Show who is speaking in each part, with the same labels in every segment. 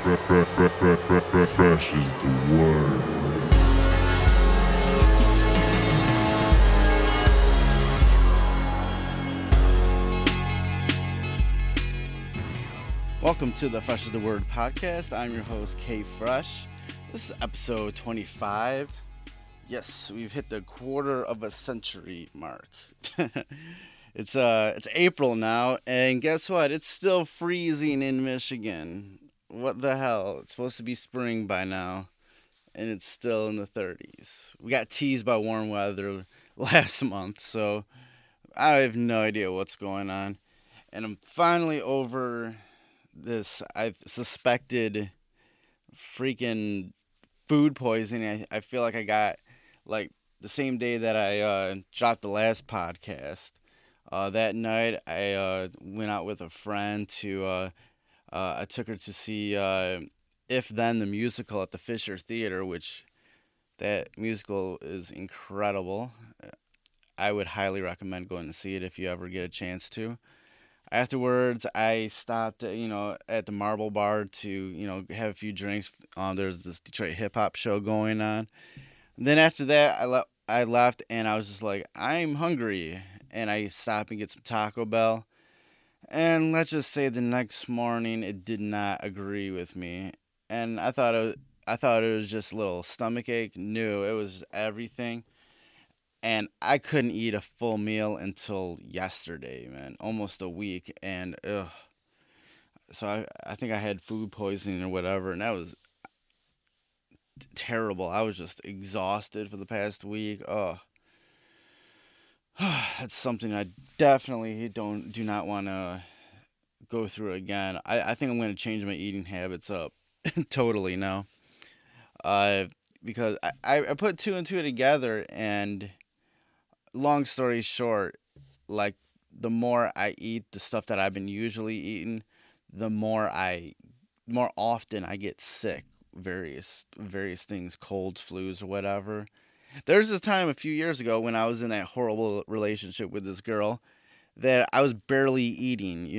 Speaker 1: Fresh is the word.
Speaker 2: Welcome to the Fresh is the Word podcast. I'm your host, K Fresh. This is episode 25. Yes, we've hit the quarter of a century mark. It's April now, and guess what? It's still freezing in Michigan. What the hell? It's supposed to be spring by now, and it's still in the 30s. We got teased by warm weather last month, so I have no idea what's going on. And I'm finally over this I suspected freaking food poisoning. I feel like I got like the same day that I dropped the last podcast. That night I went out with a friend to I took her to see If Then the musical at the Fisher Theater, which that musical is incredible. I would highly recommend going to see it if you ever get a chance to. Afterwards, I stopped, at the Marble Bar to, have a few drinks. There's this Detroit hip hop show going on. And then after that, I left, and I was just like, I'm hungry, and I stopped and get some Taco Bell. And let's just say the next morning, it did not agree with me, and I thought it was just a little stomach ache. No, it was everything. And I couldn't eat a full meal until yesterday, man, almost a week, and ugh. So I think I had food poisoning or whatever, and that was terrible. I was just exhausted for the past week. Oh, that's something I definitely do not want to go through again. I think I'm going to change my eating habits up totally now, uh, because I put two and two together, and long story short, like the more I eat the stuff that I've been usually eating, the more often I get sick. Various things, colds, flus, or whatever. There's a time a few years ago when I was in that horrible relationship with this girl that I was barely eating.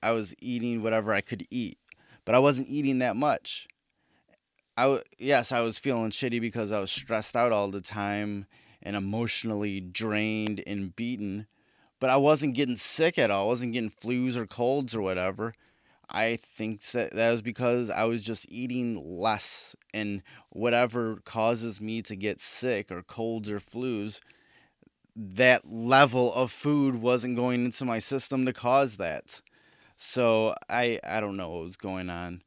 Speaker 2: I was eating whatever I could eat, but I wasn't eating that much. Yes, I was feeling shitty because I was stressed out all the time and emotionally drained and beaten, but I wasn't getting sick at all. I wasn't getting flus or colds or whatever. I think that was because I was just eating less, and whatever causes me to get sick or colds or flus, that level of food wasn't going into my system to cause that. So I don't know what was going on,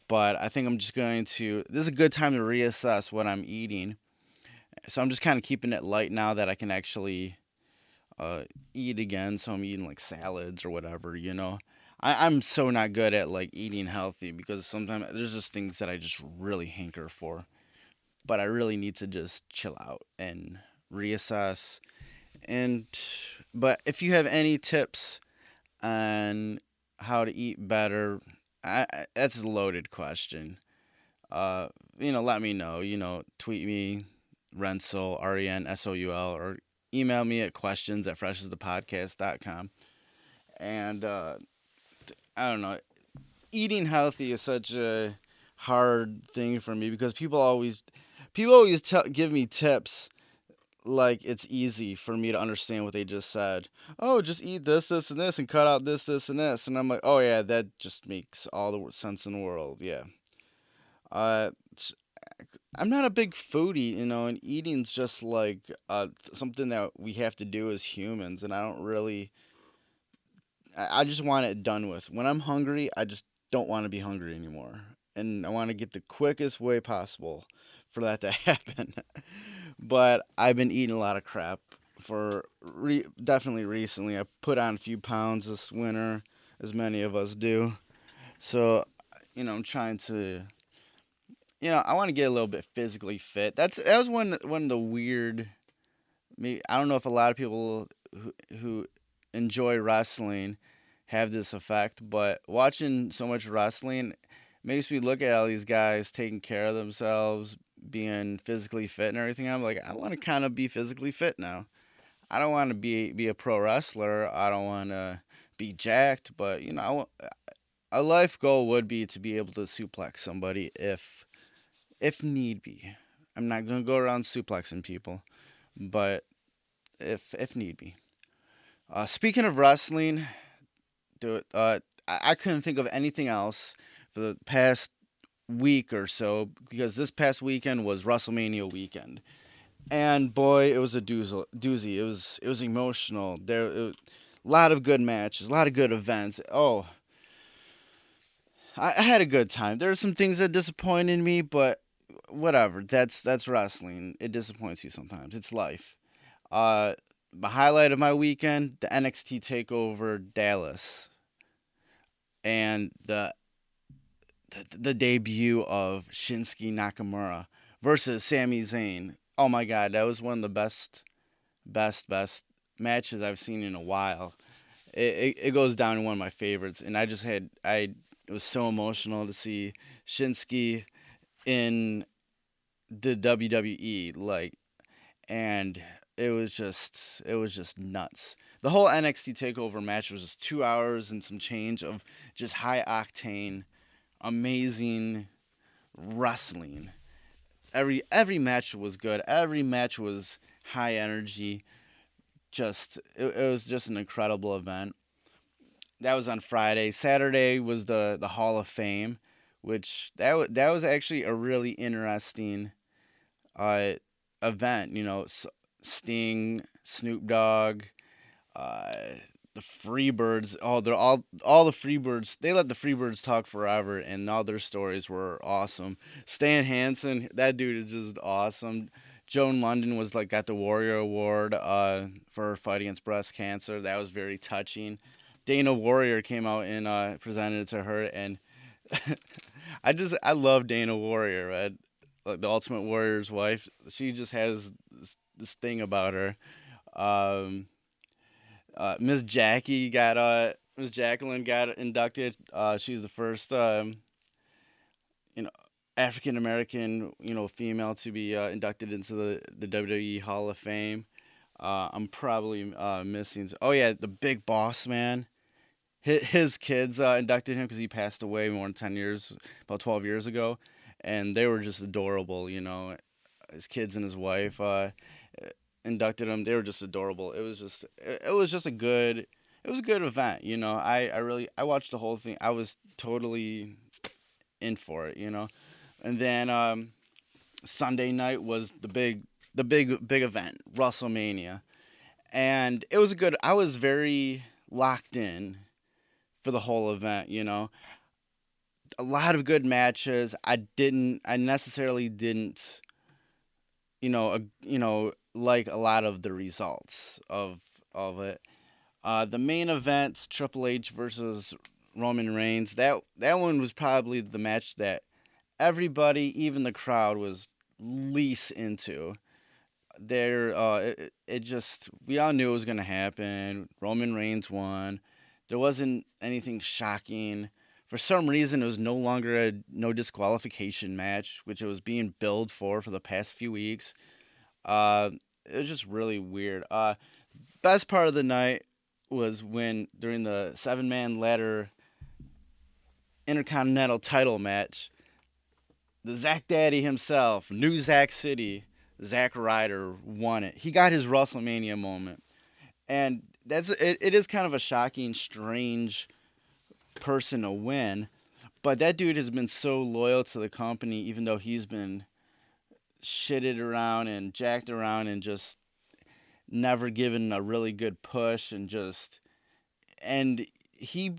Speaker 2: but I think I'm just going to. This is a good time to reassess what I'm eating. So I'm just kind of keeping it light now that I can actually eat again. So I'm eating like salads or whatever. I'm so not good at like eating healthy because sometimes there's just things that I just really hanker for. But I really need to just chill out and reassess. And but if you have any tips on how to eat better, that's a loaded question. Let me know. Tweet me, Rensoul, Rensoul, or email me at questions@freshasthepodcast.com. And I don't know. Eating healthy is such a hard thing for me because people always give me tips like it's easy for me to understand what they just said. Oh, just eat this, this, and this, and cut out this, this, and this. And I'm like, oh yeah, that just makes all the sense in the world. Yeah. Uh, I'm not a big foodie, and eating's just like something that we have to do as humans, and I don't really. I just want it done with. When I'm hungry, I just don't want to be hungry anymore, and I want to get the quickest way possible for that to happen. But I've been eating a lot of crap for definitely recently. I put on a few pounds this winter, as many of us do. So, I'm trying to I want to get a little bit physically fit. That was one of the weird. Maybe I don't know if a lot of people who enjoy wrestling have this effect, but watching so much wrestling makes me look at all these guys taking care of themselves, being physically fit and everything. I'm like, I want to kind of be physically fit now. I don't want to be a pro wrestler. I don't want to be jacked, but a life goal would be to be able to suplex somebody if need be. I'm not gonna go around suplexing people, but if need be. Speaking of wrestling, I couldn't think of anything else for the past week or so because this past weekend was WrestleMania weekend, and boy, it was a doozy. It was emotional. A lot of good matches, a lot of good events. Oh, I had a good time. There were some things that disappointed me, but whatever. That's wrestling. It disappoints you sometimes. It's life. Uh, the highlight of my weekend, the NXT Takeover Dallas, and the debut of Shinsuke Nakamura versus Sami Zayn. Oh my God, that was one of the best matches I've seen in a while. It goes down to one of my favorites, and it was so emotional to see Shinsuke in the WWE, like, and it was just nuts. The whole NXT Takeover match was just 2 hours and some change of just high octane, amazing wrestling. Every match was good. Every match was high energy. It was just an incredible event. That was on Friday. Saturday was the Hall of Fame, which that was actually a really interesting uh, event. Sting, Snoop Dogg, uh, the Freebirds. Oh, they're all the Freebirds. They let the Freebirds talk forever, and all their stories were awesome. Stan Hansen, that dude is just awesome. Joan London was like got the Warrior Award for her fight against breast cancer. That was very touching. Dana Warrior came out and presented it to her, and I love Dana Warrior, right? Like the Ultimate Warrior's wife. She just has this thing about her. Um, Miss Jacqueline got inducted. She's the first you know African American female to be inducted into the WWE Hall of Fame. I'm probably missing. Oh yeah, the Big Boss Man. His kids inducted him because he passed away more than 10 years, about 12 years ago, and they were just adorable. His kids and his wife inducted him. They were just adorable. It was just a good event. I watched the whole thing. I was totally in for it. And then Sunday night was the big event, WrestleMania, and it was good. I was very locked in for the whole event. A lot of good matches. I necessarily didn't, like a lot of the results of it. The main event, Triple H versus Roman Reigns. That one was probably the match that everybody, even the crowd, was least into. It just we all knew it was gonna happen. Roman Reigns won. There wasn't anything shocking. For some reason, it was no longer a no disqualification match, which it was being billed for the past few weeks. Uh, it was just really weird. Best part of the night was when during the 7-man ladder Intercontinental title match, the Zack Daddy himself, New Zack City, Zack Ryder won it. He got his WrestleMania moment, and that's it. It is kind of a shocking, strange person to win, but that dude has been so loyal to the company, even though he's been shitted around and jacked around and just never given a really good push and he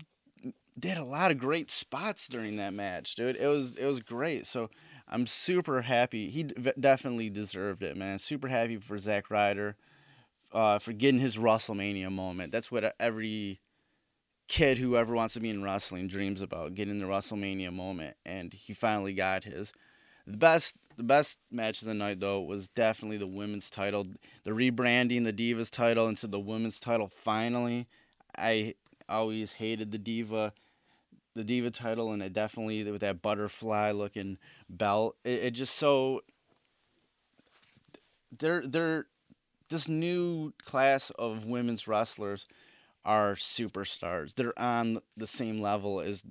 Speaker 2: did a lot of great spots during that match, dude. It was great. So I'm super happy. He definitely deserved it, man. Super happy for Zack Ryder for getting his WrestleMania moment. That's what every kid who ever wants to be in wrestling dreams about, getting the WrestleMania moment, and he finally got his. The best match of the night though was definitely the women's title, the rebranding the Divas title into the women's title finally. I always hated the Diva title, and it definitely with that butterfly looking belt. It just so they're this new class of women's wrestlers are superstars. They're on the same level as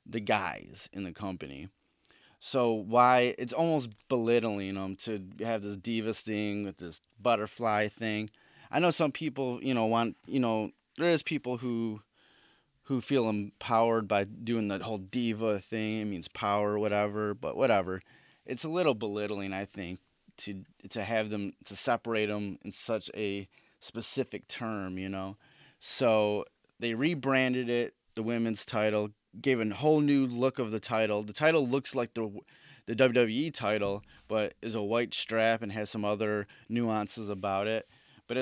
Speaker 2: the guys in the company. So why it's almost belittling them to have this Divas thing with this butterfly thing. I know some people, want, there is people who feel empowered by doing the whole diva thing. It means power or whatever, but whatever. It's a little belittling, I think, to have them to separate them in such a specific term. So they rebranded it, the women's title, gave a whole new look of the title. The title looks like the WWE title, but is a white strap and has some other nuances about it. But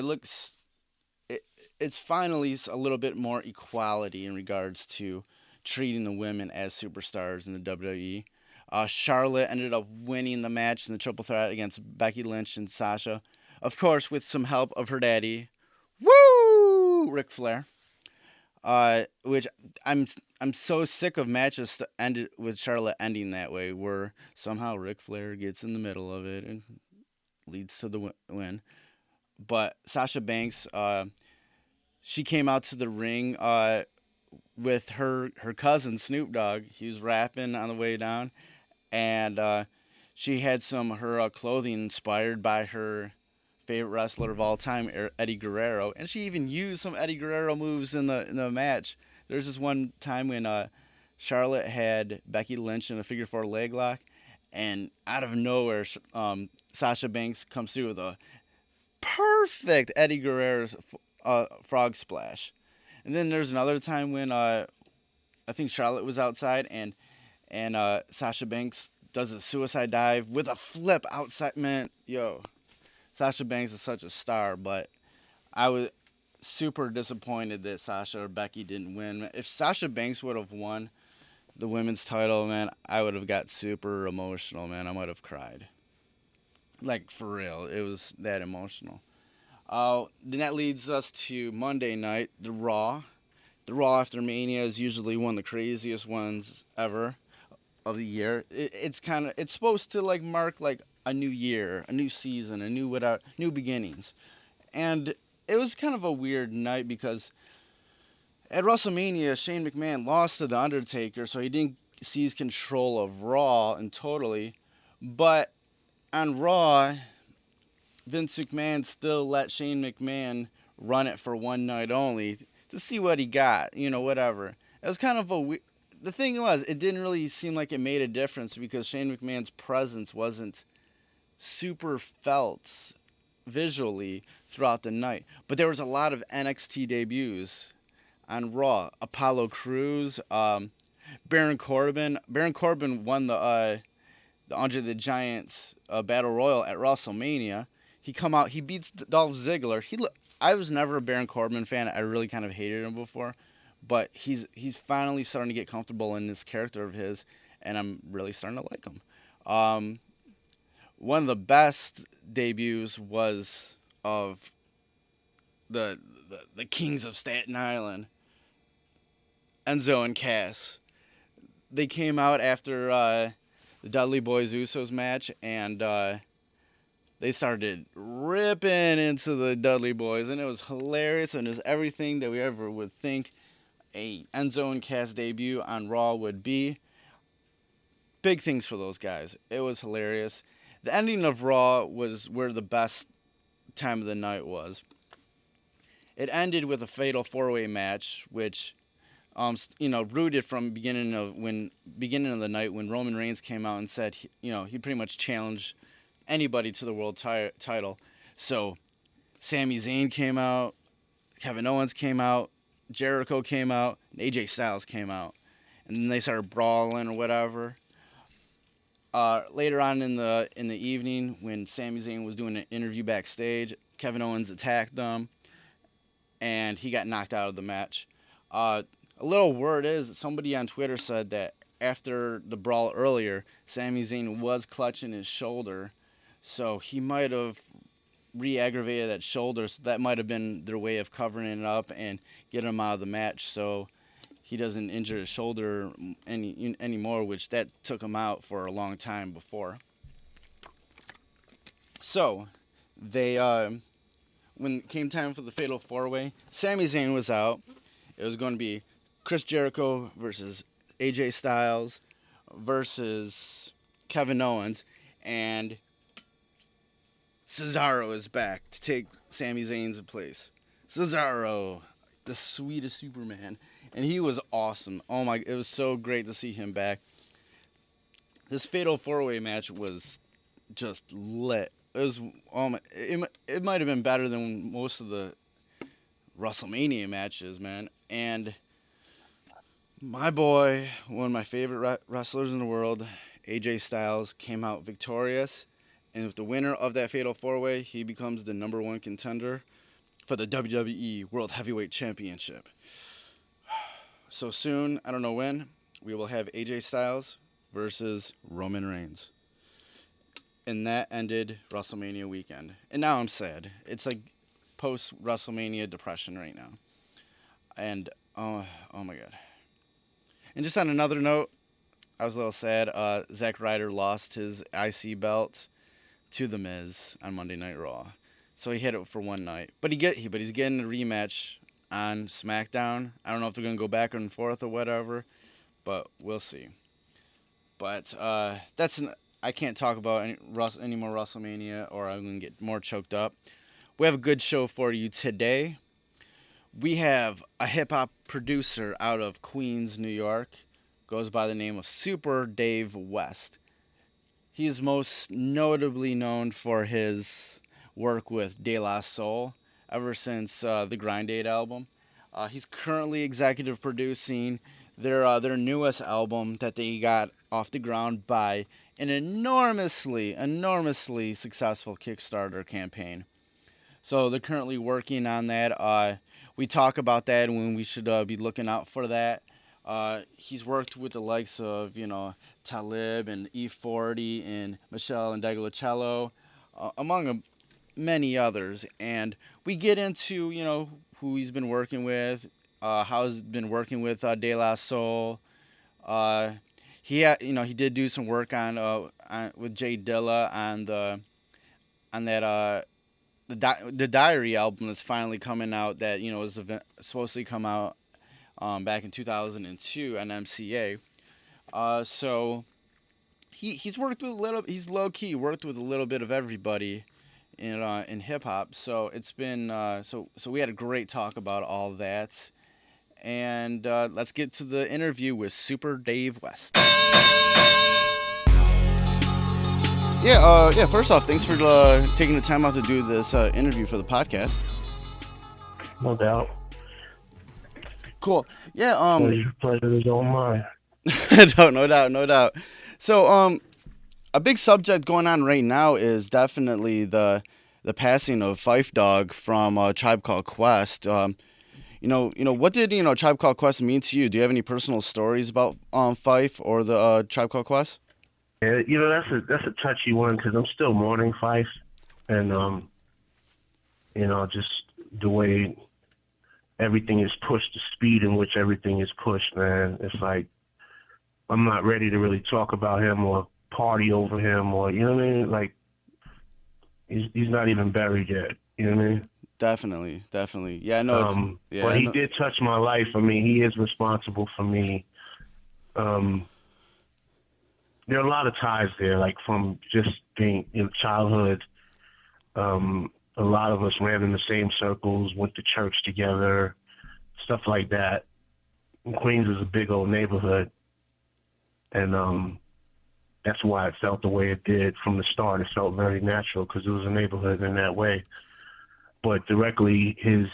Speaker 2: it's finally a little bit more equality in regards to treating the women as superstars in the WWE. Charlotte ended up winning the match in the triple threat against Becky Lynch and Sasha, of course, with some help of her daddy, Ric Flair. Which I'm so sick of matches ended with Charlotte ending that way, where somehow Ric Flair gets in the middle of it and leads to the win. But Sasha Banks, she came out to the ring with her cousin Snoop Dogg. He was rapping on the way down, and she had her clothing inspired by her favorite wrestler of all time, Eddie Guerrero, and she even used some Eddie Guerrero moves in the match. There's this one time when Charlotte had Becky Lynch in a figure four leg lock, and out of nowhere, Sasha Banks comes through with a perfect Eddie Guerrero's frog splash. And then there's another time when I think Charlotte was outside, and Sasha Banks does a suicide dive with a flip outside. Man, Sasha Banks is such a star, but I was super disappointed that Sasha or Becky didn't win. If Sasha Banks would have won the women's title, man, I would have got super emotional, man. I might have cried. Like, for real. It was that emotional. Then that leads us to Monday night, the Raw. The Raw after Mania is usually one of the craziest ones ever of the year. It's supposed to mark a new year, a new season, new beginnings. And it was kind of a weird night because at WrestleMania, Shane McMahon lost to The Undertaker, so he didn't seize control of Raw and totally. But on Raw, Vince McMahon still let Shane McMahon run it for one night only to see what he got, whatever. It was kind of the thing was, it didn't really seem like it made a difference because Shane McMahon's presence wasn't super felt visually throughout the night. But there was a lot of NXT debuts on Raw. Apollo Crews, Baron Corbin. Baron Corbin won the Andre the Giant's Battle Royal at WrestleMania. He beats Dolph Ziggler. I was never a Baron Corbin fan. I really kind of hated him before. But he's finally starting to get comfortable in this character of his, and I'm really starting to like him. One of the best debuts was of the Kings of Staten Island, Enzo and Cass. They came out after the Dudley Boyz Usos match, and they started ripping into the Dudley Boys, and it was hilarious, and it was everything that we ever would think a Enzo and Cass debut on Raw would be. Big things for those guys. It was hilarious. The ending of Raw was where the best time of the night was. It ended with a fatal four-way match, which, rooted from beginning of the night when Roman Reigns came out and said, he pretty much challenged anybody to the world title. So, Sami Zayn came out, Kevin Owens came out, Jericho came out, and AJ Styles came out, and then they started brawling or whatever. Later on in the evening, when Sami Zayn was doing an interview backstage, Kevin Owens attacked them, and he got knocked out of the match. A little word is that somebody on Twitter said that after the brawl earlier, Sami Zayn was clutching his shoulder, so he might have re-aggravated that shoulder. So that might have been their way of covering it up and getting him out of the match, so he doesn't injure his shoulder anymore, which that took him out for a long time before. So, they when it came time for the Fatal 4-Way, Sami Zayn was out. It was going to be Chris Jericho versus AJ Styles versus Kevin Owens, and Cesaro is back to take Sami Zayn's place. Cesaro, the sweetest Superman, and he was awesome. Oh my, it was so great to see him back. This Fatal 4-Way match was just lit. It was it might have been better than most of the WrestleMania matches, man. And my boy, one of my favorite wrestlers in the world, AJ Styles, came out victorious. And with the winner of that Fatal 4-Way, he becomes the number one contender for the WWE World Heavyweight Championship. So soon, I don't know when, we will have AJ Styles versus Roman Reigns. And that ended WrestleMania weekend. And now I'm sad. It's like post-WrestleMania depression right now. And, oh my God. And just on another note, I was a little sad. Zack Ryder lost his IC belt to The Miz on Monday Night Raw. So he hit it for one night. But he's getting a rematch on SmackDown. I don't know if they're going to go back and forth or whatever, but we'll see. But I can't talk about any more WrestleMania or I'm going to get more choked up. We have a good show for you today. We have a hip-hop producer out of Queens, New York. Goes by the name of Supa Dave West. He is most notably known for his work with Dilla ever since the Grind Date album. He's currently executive producing their newest album that they got off the ground by an enormously successful Kickstarter campaign. So they're currently working on that. We talk about that when we should be looking out for that. He's worked with the likes of, Talib and E40 and Michelle and Deglicello, among many others. And we get into, who he's been working with, how he's been working with De La Soul. He did do some work on with Jay Dilla on the Diary album that's finally coming out that was supposed to come out back in 2002 on MCA. So he's worked with he's low key worked with a little bit of everybody in hip hop. So it's been so we had a great talk about all that. And let's get to the interview with Supa Dave West. Yeah. First off, thanks for taking the time out to do this interview for the podcast.
Speaker 3: No doubt.
Speaker 2: Cool. Yeah.
Speaker 3: Pleasure is all mine.
Speaker 2: No doubt. So, a big subject going on right now is definitely the passing of Phife Dawg from Tribe Called Quest. What did Tribe Called Quest mean to you? Do you have any personal stories about Phife or the Tribe Called Quest?
Speaker 3: Yeah, that's a touchy one because I'm still mourning Phife, and just the way everything is pushed, the speed in which everything is pushed, man. It's like I'm not ready to really talk about him or party over him or, you know what I mean? Like, he's not even buried yet, you know what I mean?
Speaker 2: Definitely. Yeah, I know.
Speaker 3: But he did touch my life. I mean, he is responsible for me. There are a lot of ties there, like from just being in childhood. A lot of us ran in the same circles, went to church together, stuff like that. And Queens is a big old neighborhood, and that's why it felt the way it did from the start. It felt very natural because it was a neighborhood in that way. But directly, his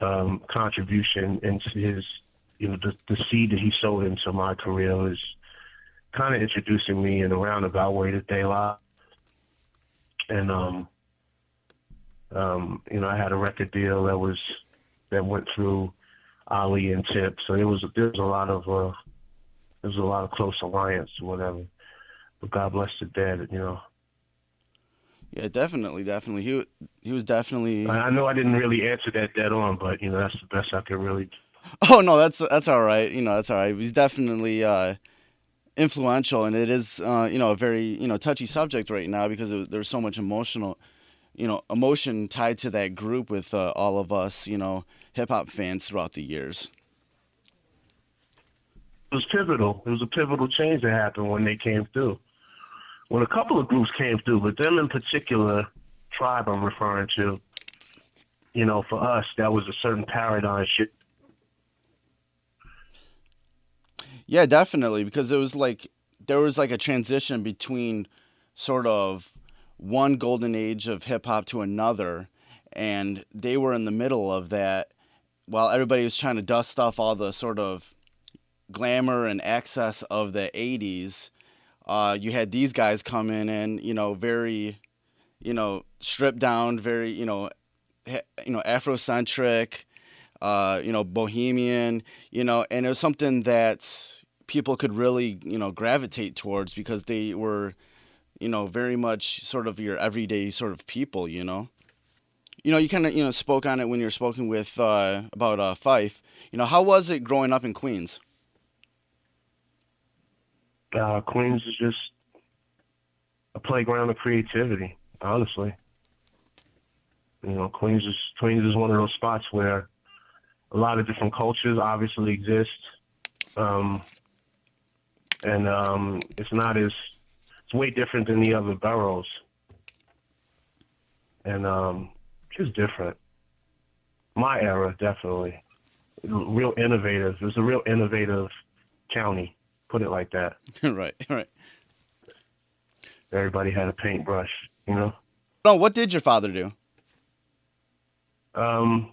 Speaker 3: contribution into his, the seed that he sowed into my career is kind of introducing me in a roundabout way to De La. And I had a record deal that went through Ali and Tip, so there was a lot of close alliance or whatever. But God bless the dead,
Speaker 2: Yeah, definitely. He was definitely.
Speaker 3: I know I didn't really answer that dead on, but that's the best I could really do.
Speaker 2: Oh no, that's all right. That's all right. He's definitely influential, and it is a very touchy subject right now because there's so much emotion tied to that group with all of us hip hop fans throughout the years.
Speaker 3: was pivotal. It was a pivotal change that happened when they came through. When a couple of groups came through, but them in particular, Tribe I'm referring to, you know, for us, that was a certain paradigm shift.
Speaker 2: Yeah, definitely, because it was like there was like a transition between sort of one golden age of hip hop to another, and they were in the middle of that while everybody was trying to dust off all the sort of glamour and excess of the 80s. You had these guys come in and, you know, very, you know, stripped down, very, Afrocentric, you know, bohemian, you know, and it was something that people could really, you know, gravitate towards because they were, you know, very much sort of your everyday sort of people, you know. You know, you kind of, you know, spoke on it when you were spoken with about Phife. You know, how was it growing up in Queens?
Speaker 3: Queens is just a playground of creativity, honestly. You know, Queens is one of those spots where a lot of different cultures obviously exist, and it's way different than the other boroughs, and just different. My era, definitely, real innovative. It was a real innovative county, put it like that.
Speaker 2: Right, right.
Speaker 3: Everybody had a paintbrush, you know.
Speaker 2: No, what did your father do?
Speaker 3: My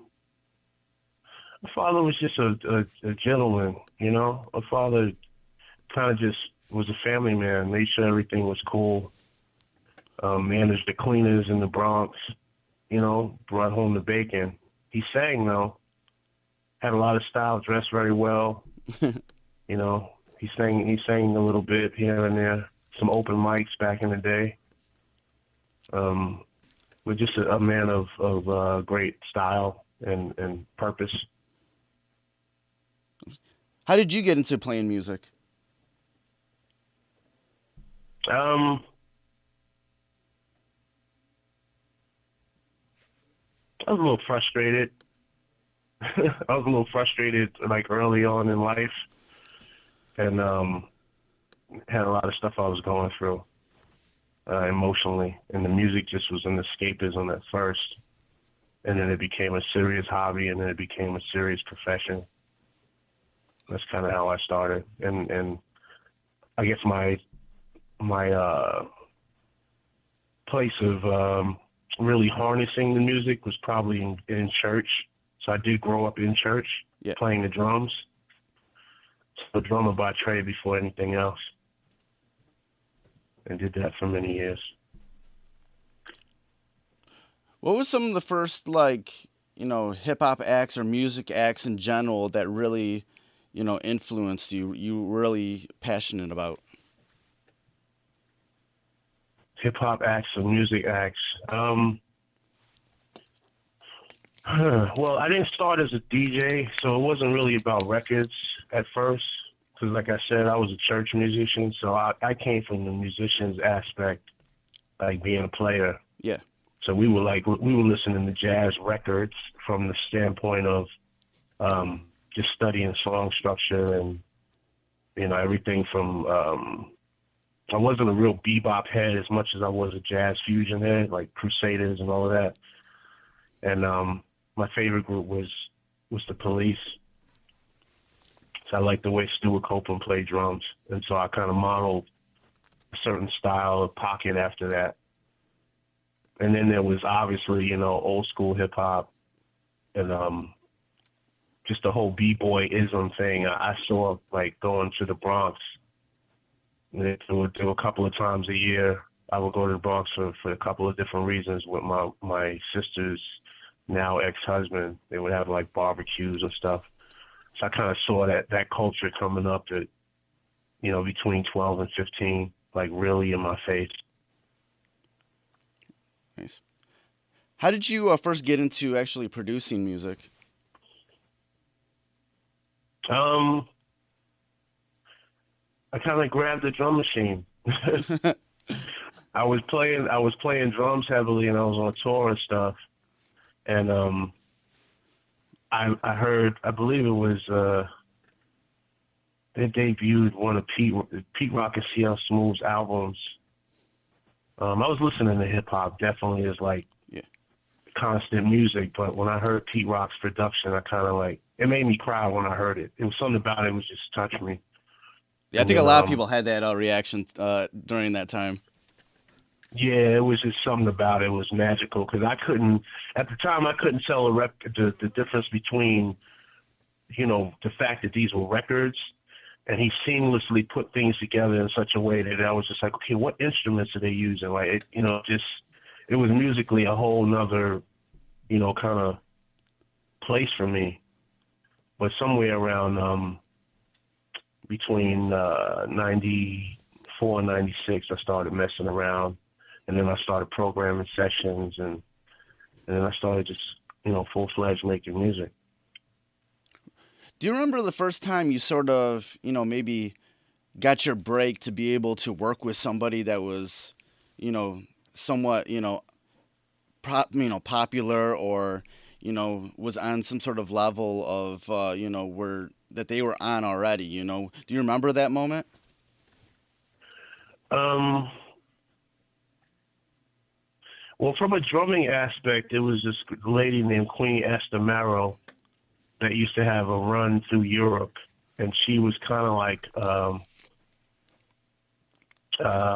Speaker 3: father was just a gentleman, you know. My father kind of just was a family man, made sure everything was cool, managed the cleaners in the Bronx, you know, brought home the bacon. He sang, though, had a lot of style, dressed very well, you know. He sang a little bit here and there, some open mics back in the day. But just a man of great style and purpose.
Speaker 2: How did you get into playing music?
Speaker 3: I was a little frustrated. I was a little frustrated, like, early on in life, and had a lot of stuff I was going through emotionally, and the music just was an escapism at first, and then it became a serious hobby, and then it became a serious profession. That's kind of how I started, and I guess my place of really harnessing the music was probably in church. So I did grow up in church,
Speaker 2: Yeah.
Speaker 3: playing the drums. So a drummer by trade before anything else, and did that for many years.
Speaker 2: What was some of the first, like, you know, hip hop acts or music acts in general that really, you know, influenced you? You were really passionate about?
Speaker 3: Hip hop acts or music acts. Well, I didn't start as a DJ, so it wasn't really about records at first. Because, like I said, I was a church musician, so I came from the musician's aspect, like being a player.
Speaker 2: Yeah.
Speaker 3: So we were listening to jazz records from the standpoint of just studying song structure and, you know, everything from. I wasn't a real bebop head as much as I was a jazz fusion head, like Crusaders and all of that. And my favorite group was the Police. So I liked the way Stuart Copeland played drums, and so I kind of modeled a certain style of pocket after that. And then there was obviously, you know, old school hip hop and just the whole b-boy-ism thing. I saw, like, going to the Bronx. There were a couple of times a year I would go to the Bronx for a couple of different reasons with my sister's now ex-husband. They would have, like, barbecues and stuff. So I kind of saw that culture coming up at, you know, between 12 and 15, like, really in my face.
Speaker 2: Nice. How did you first get into actually producing music?
Speaker 3: I kind of grabbed the drum machine. I was playing drums heavily, and I was on tour and stuff. And I heard, I believe it was they debuted one of Pete Rock and CL Smooth's albums. I was listening to hip hop definitely as like
Speaker 2: Yeah.
Speaker 3: constant music, but when I heard Pete Rock's production, I kind of like it made me cry when I heard it. It was something about it was just touched me.
Speaker 2: Yeah, I
Speaker 3: And
Speaker 2: think a
Speaker 3: then,
Speaker 2: lot of people had that reaction during that time.
Speaker 3: yeah, it was just something about it was magical because I couldn't at the time I couldn't tell the difference between the fact that these were records and he seamlessly put things together in such a way that I was just like, okay, what instruments are they using? Like, it was musically a whole nother, kind of place for me. But somewhere around between 94 and 96, I started messing around. And then I started programming sessions, and then I started just, full-fledged making music.
Speaker 2: Do you remember the first time you sort of, maybe got your break to be able to work with somebody that was, somewhat, popular or, was on some sort of level of, where that they were on already, Do you remember that moment?
Speaker 3: Well, from a drumming aspect, it was this lady named Queen Esther Marrow that used to have a run through Europe, and she was kind of like,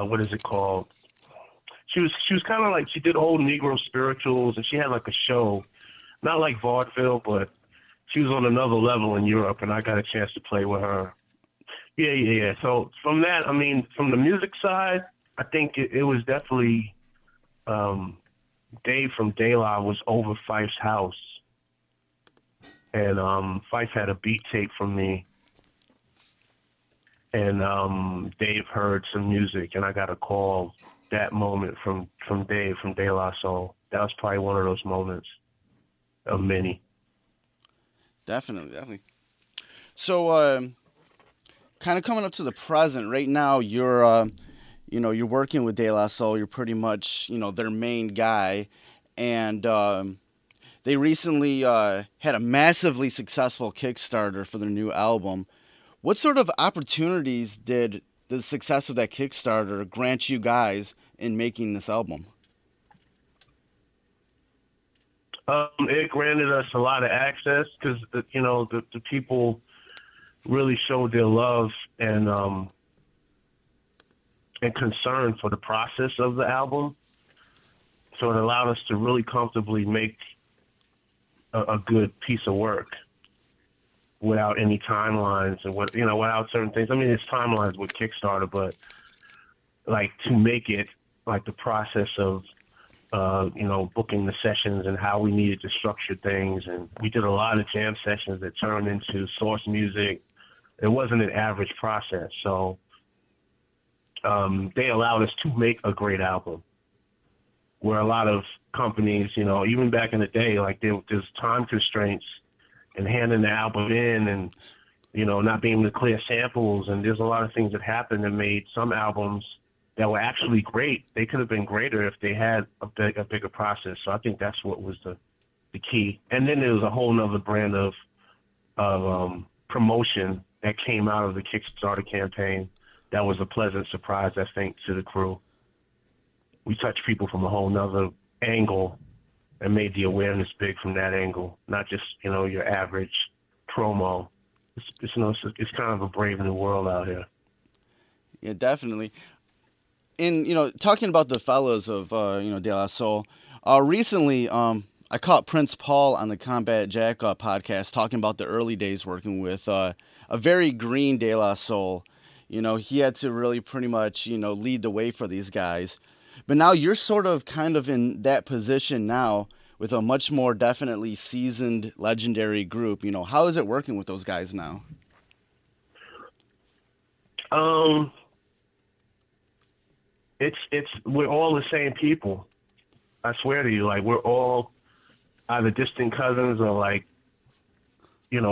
Speaker 3: what is it called? She was kind of like she did old Negro spirituals, and she had like a show, not like vaudeville, but she was on another level in Europe, and I got a chance to play with her. Yeah. So from that, I mean, from the music side, I think it was definitely Dave from Dilla was over Fife's house, and Fife had a beat tape from me, and Dave heard some music, and I got a call that moment from Dave from De La Soul. That was probably one of those moments of many.
Speaker 2: Definitely. So, kind of coming up to the present right now, you're working with De La Soul. You're pretty much, their main guy, and they recently had a massively successful Kickstarter for their new album. What sort of opportunities did the success of that Kickstarter grant you guys in making this album?
Speaker 3: It granted us a lot of access because the people really showed their love and concern for the process of the album. So it allowed us to really comfortably make a good piece of work without any timelines and without certain things. I mean, it's timelines with Kickstarter, but like to make it like the process of booking the sessions and how we needed to structure things. And we did a lot of jam sessions that turned into source music. It wasn't an average process. So they allowed us to make a great album where a lot of companies, even back in the day, like there's time constraints and handing the album in and, not being able to clear samples. And there's a lot of things that happened that made some albums that were actually great. They could have been greater if they had a bigger process. So I think that's what was the key. And then there was a whole nother brand of promotion that came out of the Kickstarter campaign. That was a pleasant surprise, I think, to the crew. We touched people from a whole nother angle and made the awareness big from that angle, not just, your average promo. It's kind of a brave new world out here.
Speaker 2: Yeah, definitely. And talking about the fellas of De La Soul, recently I caught Prince Paul on the Combat Jack podcast talking about the early days working with a very green De La Soul. He had to really pretty much lead the way for these guys. But now you're sort of kind of in that position now with a much more definitely seasoned legendary group. How is it working with those guys now?
Speaker 3: It's we're all the same people. I swear to you, like we're all either distant cousins or like,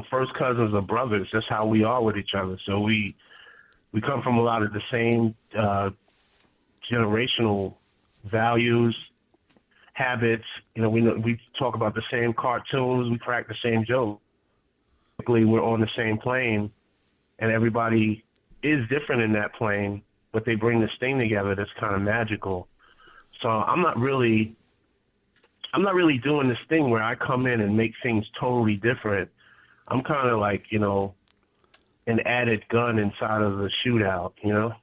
Speaker 3: first cousins or brothers. That's how we are with each other. So we come from a lot of the same generational values, habits. We talk about the same cartoons. We crack the same jokes. Basically, we're on the same plane, and everybody is different in that plane, but they bring this thing together that's kind of magical. So I'm not really doing this thing where I come in and make things totally different. I'm kind of like, you know, an added gun inside of the shootout, you know?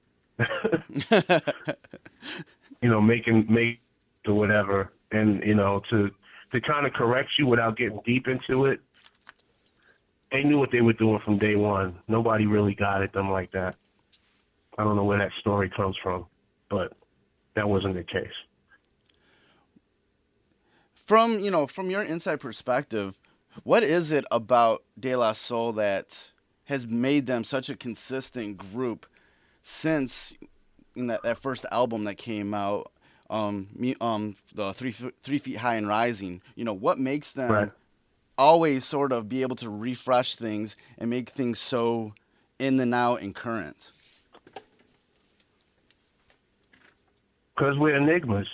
Speaker 3: You know, make or whatever. And, you know, to kind of correct you without getting deep into it, they knew what they were doing from day one. Nobody really got at them like that. I don't know where that story comes from, but that wasn't the case.
Speaker 2: From your inside perspective, what is it about De La Soul that has made them such a consistent group since that first album that came out, the three feet high and rising? You know, what makes them
Speaker 3: Right.
Speaker 2: always sort of be able to refresh things and make things so in the now and current?
Speaker 3: Because we're enigmas.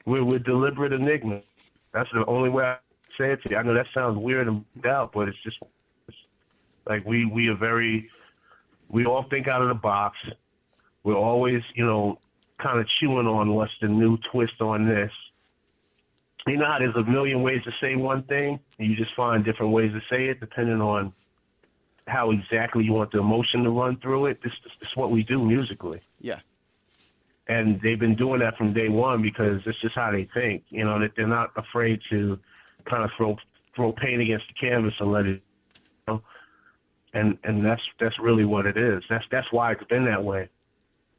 Speaker 3: We're deliberate enigmas. That's the only way I say it to you. I know that sounds weird and doubt, but it's just like we all think out of the box. We're always, you know, kind of chewing on what's the new twist on this. You know how there's a million ways to say one thing, and you just find different ways to say it depending on how exactly you want the emotion to run through it. This is what we do musically.
Speaker 2: Yeah.
Speaker 3: And they've been doing that from day one because it's just how they think. You know, that they're not afraid to kind of throw paint against the canvas and let it, you know? And that's really what it is. That's why it's been that way.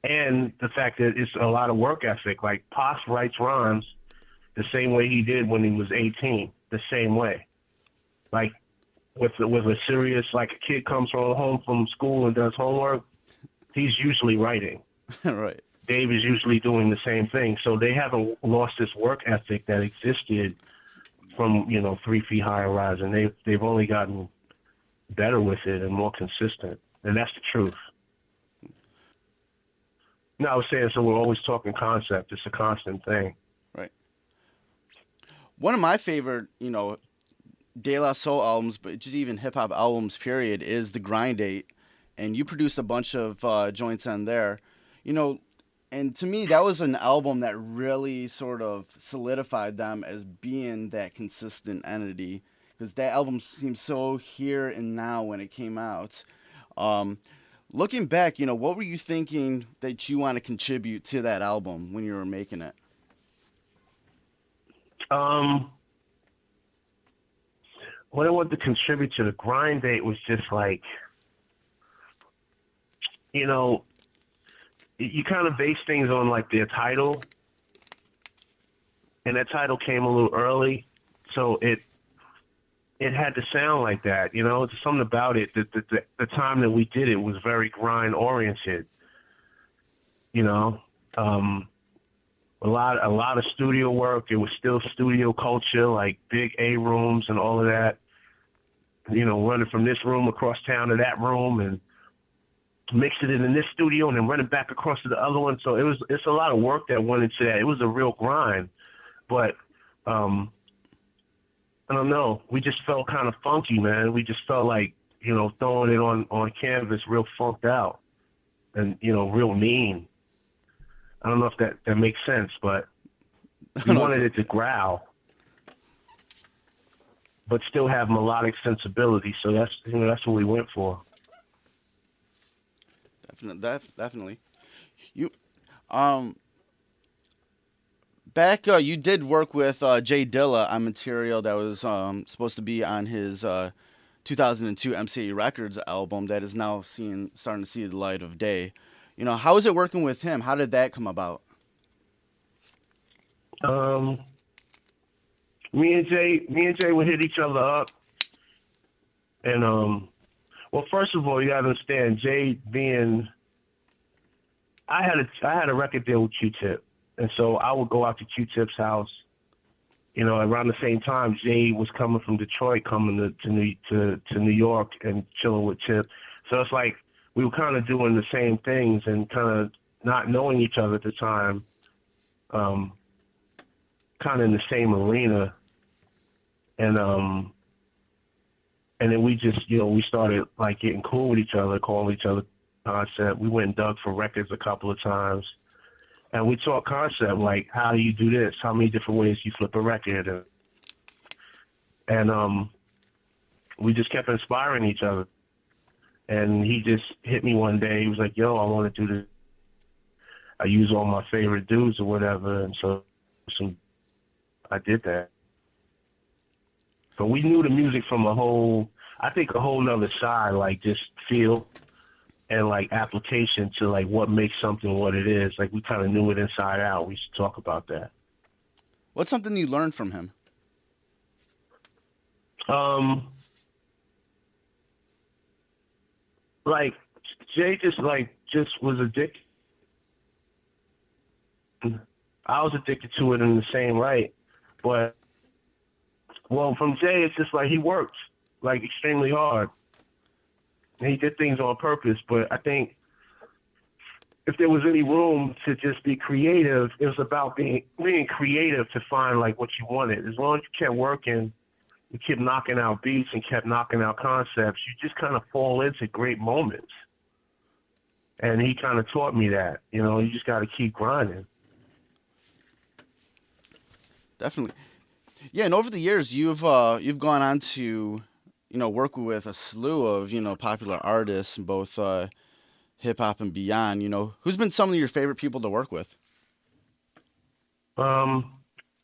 Speaker 3: And the fact that it's a lot of work ethic. Like Pop writes rhymes the same way he did when he was 18, the same way. Like with a serious, like a kid comes home from school and does homework, he's usually writing.
Speaker 2: Right.
Speaker 3: Dave is usually doing the same thing. So they haven't lost this work ethic that existed from, you know, 3 feet high and rising. They've only gotten better with it and more consistent. And that's the truth. No, I was saying, so we're always talking concept. It's a constant thing.
Speaker 2: Right. One of my favorite, De La Soul albums, but just even hip hop albums, period, is The Grind Date. And you produced a bunch of joints on there. And to me, that was an album that really sort of solidified them as being that consistent entity. Because that album seems so here and now when it came out. Looking back, what were you thinking that you want to contribute to that album when you were making it?
Speaker 3: What I wanted to contribute to The Grind Date was just like, you kind of base things on like their title, and that title came a little early, so it had to sound like that. It's something about it. The time that we did it was very grind oriented. A lot of studio work. It was still studio culture, like big A rooms and all of that. Running from this room across town to that room and mixing it in this studio and then running back across to the other one. So it's a lot of work that went into that. It was a real grind, but I don't know. We just felt kind of funky, man. We just felt like, throwing it on canvas real funked out and, real mean. I don't know if that makes sense, but we wanted it to growl, but still have melodic sensibility. So that's what we went for.
Speaker 2: Definitely. You, back you did work with Jay Dilla on material that was supposed to be on his 2002 MCA Records album that is now starting to see the light of day. How is it working with him? How did that come about?
Speaker 3: Me and Jay would hit each other up, and well, first of all, you gotta understand, Jay being, I had a record deal with Q-Tip, and so I would go out to Q-Tip's house. Around the same time, Jay was coming from Detroit, coming to New York and chilling with Tip. So it's like we were kind of doing the same things and kind of not knowing each other at the time, kind of in the same arena. And And then we just, we started like getting cool with each other, calling each other concept. We went and dug for records a couple of times. And we talked concept, like, how do you do this? How many different ways you flip a record? And we just kept inspiring each other. And he just hit me one day. He was like, yo, I want to do this. I use all my favorite dudes or whatever. And so I did that. But we knew the music from a whole nother side, like just feel and like application to like what makes something what it is. Like we kind of knew it inside out. We used to talk about that.
Speaker 2: What's something you learned from him?
Speaker 3: Like Jay just was addicted. I was addicted to it in the same right, but from Jay, it's just like he worked like extremely hard. And he did things on purpose, but I think if there was any room to just be creative, it was about being creative to find like what you wanted. As long as you kept working, you kept knocking out beats and kept knocking out concepts, you just kind of fall into great moments. And he kind of taught me that, you just got to keep grinding.
Speaker 2: Definitely. Yeah, and over the years, you've gone on to, work with a slew of, popular artists, both hip hop and beyond. Who's been some of your favorite people to work with?
Speaker 3: I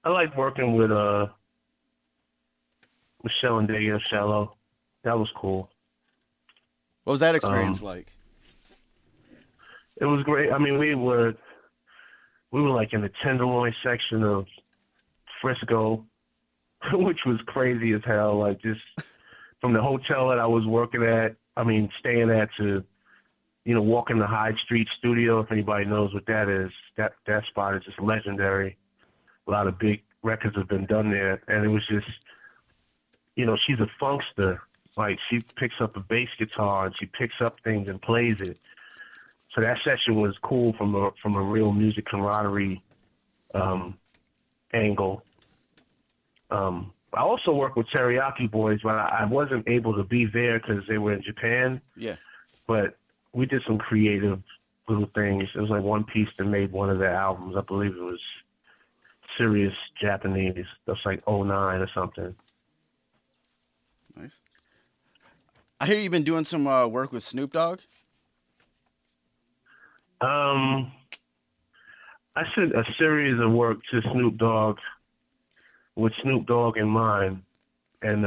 Speaker 3: like working with Michelle and Dilla Shallow. That was cool.
Speaker 2: What was that experience like?
Speaker 3: It was great. I mean, we were like in the Tenderloin section of Frisco, which was crazy as hell. Like just from the hotel that I was staying at to, walking the Hyde Street studio. If anybody knows what that is, that spot is just legendary. A lot of big records have been done there, and it was just, she's a funkster. Like she picks up a bass guitar and she picks up things and plays it. So that session was cool from a real music camaraderie angle. I also worked with Teriyaki Boys, but I wasn't able to be there because they were in Japan.
Speaker 2: Yeah. But
Speaker 3: we did some creative little things. It was like One Piece that made one of their albums. I believe it was Serious Japanese. That's like '09 or something.
Speaker 2: Nice. I hear you've been doing some work with Snoop Dogg.
Speaker 3: I sent a series of work to Snoop Dogg with Snoop Dogg in mind, and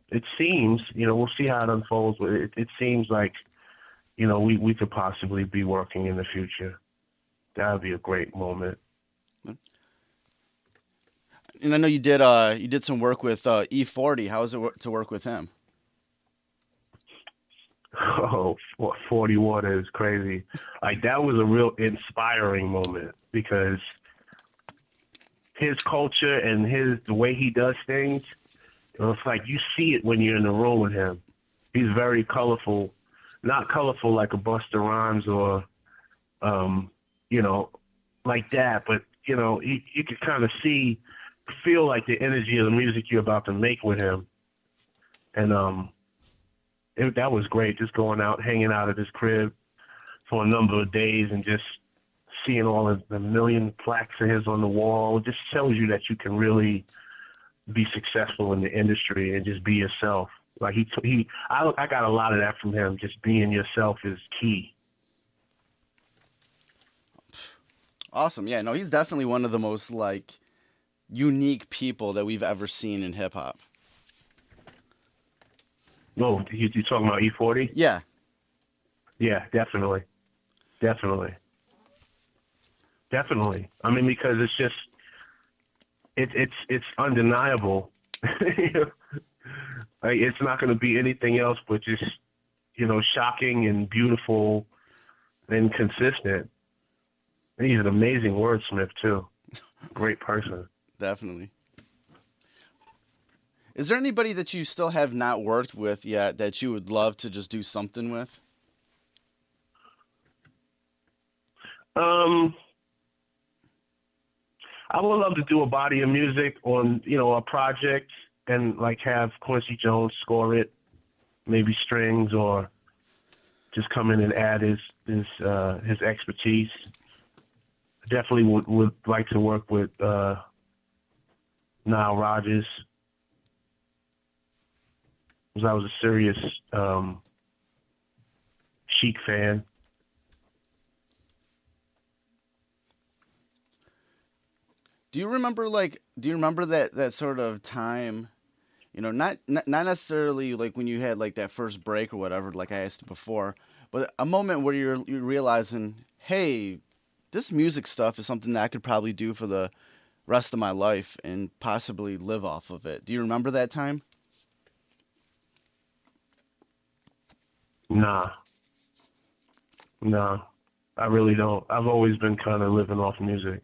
Speaker 3: it seems, we'll see how it unfolds, but it seems like, we could possibly be working in the future. That would be a great moment.
Speaker 2: And I know you did some work with E40. How was it to work with him?
Speaker 3: Oh, 40 Water is crazy. Like that was a real inspiring moment because his culture and the way he does things, it's like you see it when you're in the room with him. He's very colorful, not colorful like a Busta Rhymes or, like that, but you can kind of feel like the energy of the music you're about to make with him, and that was great. Just going out, hanging out at his crib for a number of days, and just seeing all of the million plaques of his on the wall. It just tells you that you can really be successful in the industry and just be yourself. Like I got a lot of that from him. Just being yourself is key.
Speaker 2: Awesome. Yeah, no, he's definitely one of the most unique people that we've ever seen in hip hop.
Speaker 3: No, you talking about E40?
Speaker 2: Yeah.
Speaker 3: Yeah, definitely. I mean, because it's just, it's undeniable. Like it's not going to be anything else but just, shocking and beautiful and consistent. He's an amazing wordsmith too. Great person.
Speaker 2: Definitely. Is there anybody that you still have not worked with yet that you would love to just do something with?
Speaker 3: I would love to do a body of music on, a project. and like have Quincy Jones score it, maybe strings, or just come in and add his expertise. Definitely would like to work with Nile Rodgers, because I was a serious Chic fan.
Speaker 2: Do you remember that sort of time? Not necessarily like when you had like that first break or whatever, like I asked before, but a moment where you're realizing, hey, this music stuff is something that I could probably do for the rest of my life and possibly live off of it. Do you remember that time?
Speaker 3: Nah, I really don't. I've always been kind of living off music.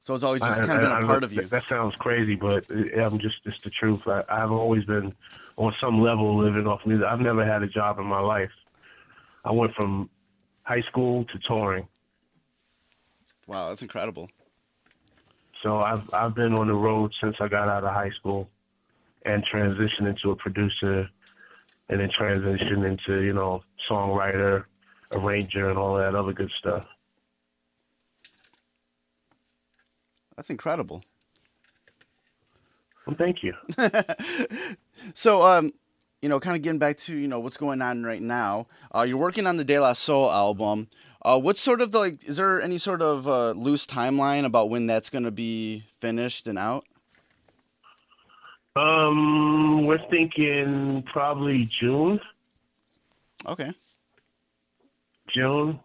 Speaker 2: So it's always just kind of been a part of you.
Speaker 3: That sounds crazy, but it's the truth. I've always been on some level living off music. I've never had a job in my life. I went from high school to touring.
Speaker 2: Wow, that's incredible.
Speaker 3: So I've been on the road since I got out of high school, and transitioned into a producer, and then transitioned into songwriter, arranger, and all that other good stuff.
Speaker 2: That's incredible.
Speaker 3: Well, thank you.
Speaker 2: So, kind of getting back to, what's going on right now. You're working on the De La Soul album. What's sort of is there any sort of loose timeline about when that's going to be finished and out?
Speaker 3: We're thinking probably June.
Speaker 2: Okay.
Speaker 3: June.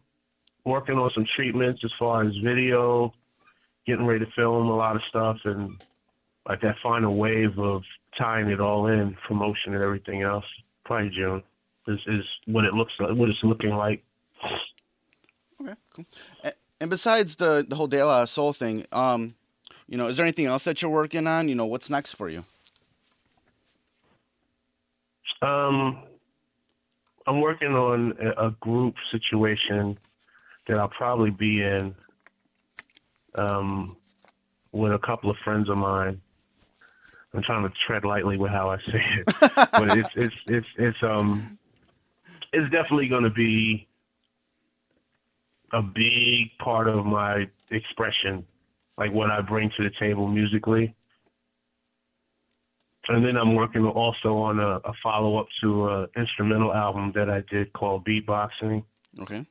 Speaker 3: Working on some treatments as far as video, getting ready to film a lot of stuff, and like that final wave of tying it all in, promotion and everything else. Probably June is what it looks like, what it's looking like.
Speaker 2: Okay, cool. And besides the whole De La Soul thing, is there anything else that you're working on? What's next for you?
Speaker 3: I'm working on a group situation that I'll probably be in with a couple of friends of mine. I'm trying to tread lightly with how I say it, but it's definitely going to be a big part of my expression, like what I bring to the table musically. And then I'm working also on a follow-up to an instrumental album that I did called Beatboxing.
Speaker 2: Okay.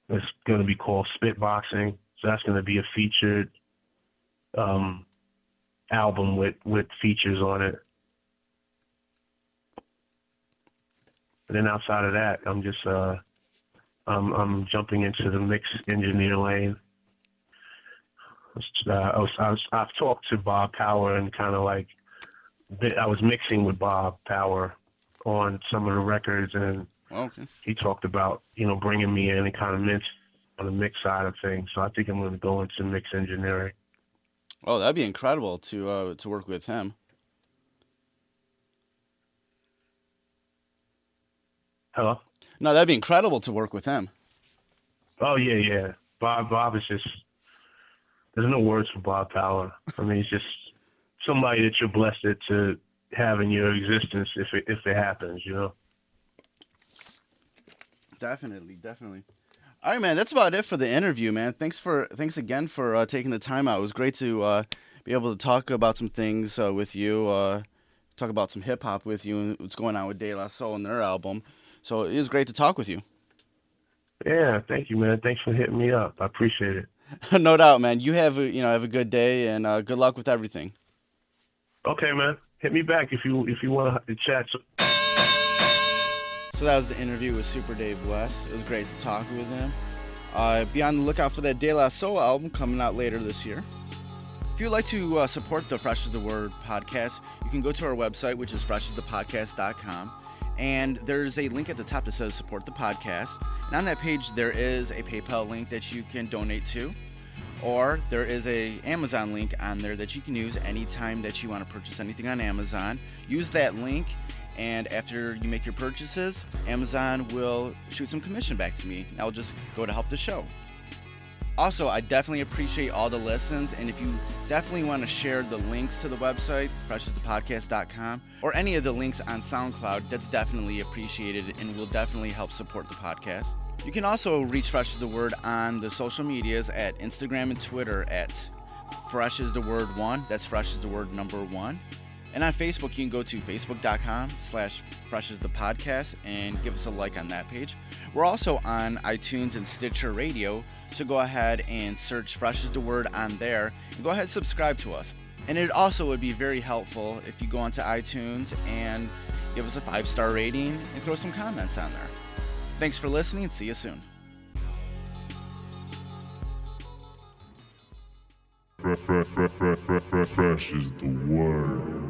Speaker 3: It's going to be called Spitboxing. So that's going to be a featured album with features on it. And then outside of that, I'm just I'm jumping into the mix engineer lane. I've talked to Bob Power and kind of like I was mixing with Bob Power on some of the records, and
Speaker 2: okay.
Speaker 3: He talked about bringing me in and kind of mix on the mix side of things. So I think I'm going to go into mix engineering.
Speaker 2: Oh, that'd be incredible to work with him.
Speaker 3: Hello?
Speaker 2: No, that'd be incredible to work with him.
Speaker 3: Oh yeah. Bob is just, there's no words for Bob Power. I mean, he's just somebody that you're blessed to have in your existence if it happens,
Speaker 2: Definitely. All right, man. That's about it for the interview, man. Thanks again for taking the time out. It was great to be able to talk about some things with you, talk about some hip hop with you, and what's going on with De La Soul and their album. So it was great to talk with you.
Speaker 3: Yeah, thank you, man. Thanks for hitting me up. I appreciate it.
Speaker 2: No doubt, man. You have a good day, and good luck with everything.
Speaker 3: Okay, man. Hit me back if you want to chat.
Speaker 2: So that was the interview with Supa Dave West. It was great to talk with him. Be on the lookout for that De La Soul album coming out later this year. If you'd like to support the Fresh as the Word podcast, you can go to our website, which is freshasthepodcast.com. And there's a link at the top that says support the podcast. And on that page, there is a PayPal link that you can donate to. Or there is a Amazon link on there that you can use anytime that you want to purchase anything on Amazon. Use that link, and after you make your purchases, Amazon will shoot some commission back to me. I'll just go to help the show. Also, I definitely appreciate all the listens, and if you definitely want to share the links to the website, freshasthepodcast.com, or any of the links on SoundCloud, that's definitely appreciated and will definitely help support the podcast. You can also reach Fresh is the Word on the social medias at Instagram and Twitter at Fresh is the Word 1. That's Fresh is the Word number 1. And on Facebook, you can go to facebook.com/freshasthepodcast and give us a like on that page. We're also on iTunes and Stitcher Radio, so go ahead and search Fresh is the Word on there and go ahead and subscribe to us. And it also would be very helpful if you go onto iTunes and give us a 5-star rating and throw some comments on there. Thanks for listening and see you soon.
Speaker 1: Fresh is the word.